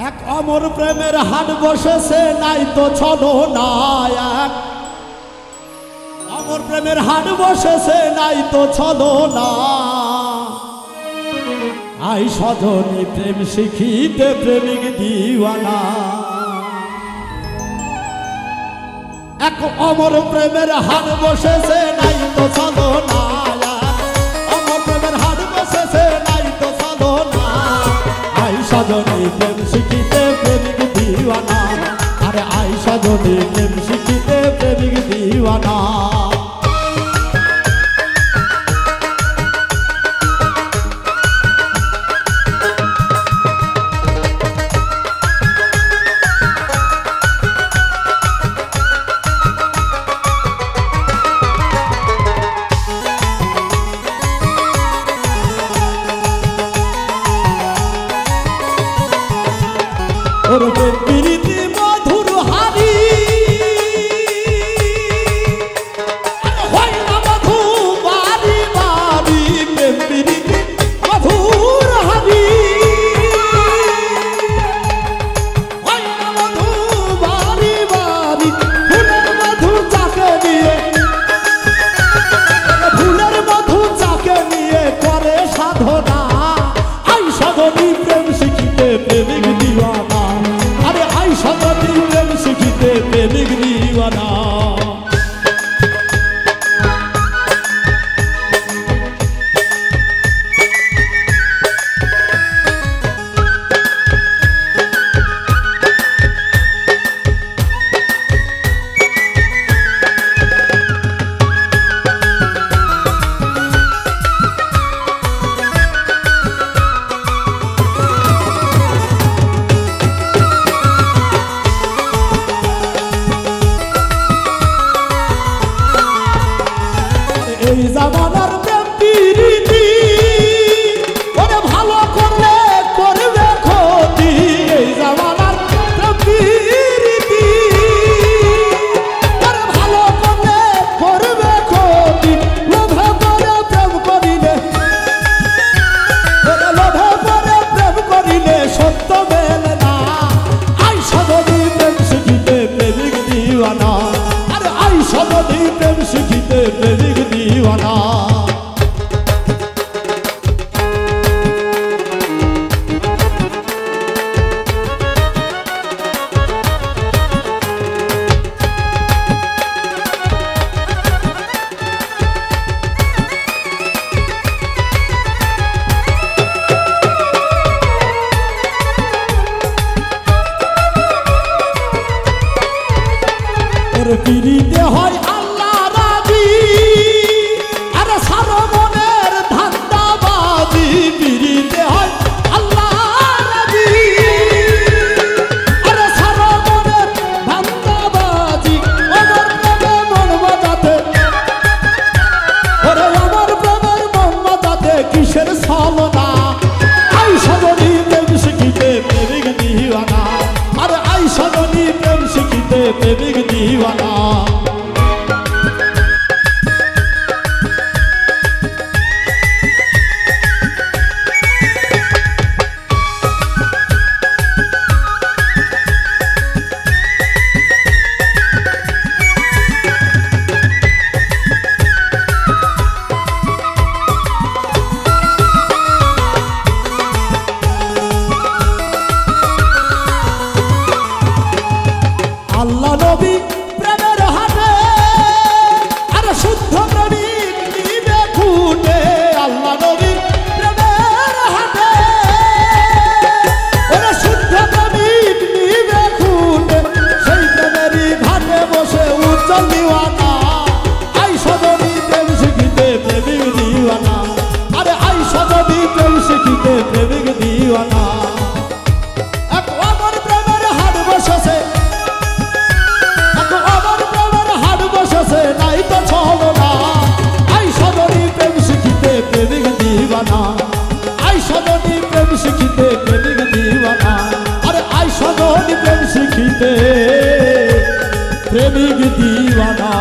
এক অমর প্রেমের হাট বসেছে নাই তো ছলো না। এক অমর প্রেমের হাট বসেছে নাই তো ছলো না। আই সজনী প্রেম শিখিতে প্রেমিক দিওয়ানা। এক অমর প্রেমের হাট বসেছে নাই তো ছলো না। অমর প্রেমের হাট বসেছে নাই তো ছলো না। আই সজনী প্রেম শিখিতে প্রেমিক দিওয়ানা। আরে আই সজনী প্রেম শিখিতে প্রেমিক দিওয়ানা। প্রীতি মধুর হারি হয় না মধু বাড়ি বাড়ি। প্রীতি মধুর হারি হয় না মধু বাড়ি বাড়ি। ফুলের মধু চাকে নিয়ে ফুলের মধু চাকে নিয়ে করে সাধনা। আই সাধনী প্রেম শিখিতে প্রেমিক দিওয়ানা। আই সজনী প্রেম শিখিতে প্রেমিক দিওয়ানা। এই জামানার প্রেম প্রীতি ওরে ভালো করলে করবে ক্ষতি। এই জামানার প্রেম প্রীতি ওরে ভালো করলে করবে ক্ষতি। লোভে পরে প্রেম করিলে ওরে লোভে পরে প্রেম করিলে সত্য মেলে না। আই সজনী প্রেম শিখিতে প্রেমিক দিওয়ানা। আরে আই সজনী প্রেম শিখিতে প্রেমিক দিওয়ানা। পিরিতে হয় আল্লাহ রাজি। আরে সারো মনের ধান্দাবাজি। পিরিতে হয় আল্লাহ রাজি। আরে সারো মনের ধান্দাবাজি। আমার প্রেমে মন বাজাতে ওরে আমার প্রেমের মন বাজাতে কিসের ছলনা। আই সজনী প্রেম শিখিতে প্রেমিক দিওয়ানা। আরে আই সজনী প্রেম শিখিতে প্রেমিক দিওয়ানা। আল্লাহ নবী প্রেমের হাটে আরে শুদ্ধ প্রেমিক নিবে খুঁটে। আল্লাহ নবী প্রেমের হাটে ওরে শুদ্ধ প্রেমিক নিবে খুঁটে। সেই প্রেমেরই ঘাটে বসে উজ্জ্বল দিওয়ানা। আই সজনী প্রেম শিখিতে প্রেমিক দিওয়ানা। আরে আই সজনী প্রেম শিখিতে প্রেমিক দিওয়ানা। এক অমর প্রেমের হাট বসেছে নাই তো ছলো না। আই সজনী প্রেম শিখিতে প্রেমিক দিওয়ানা। আই সজনী প্রেম শিখিতে প্রেমিক দিওয়ানা। আরে আই সজনী প্রেম শিখিতে প্রেমিক দিওয়ানা।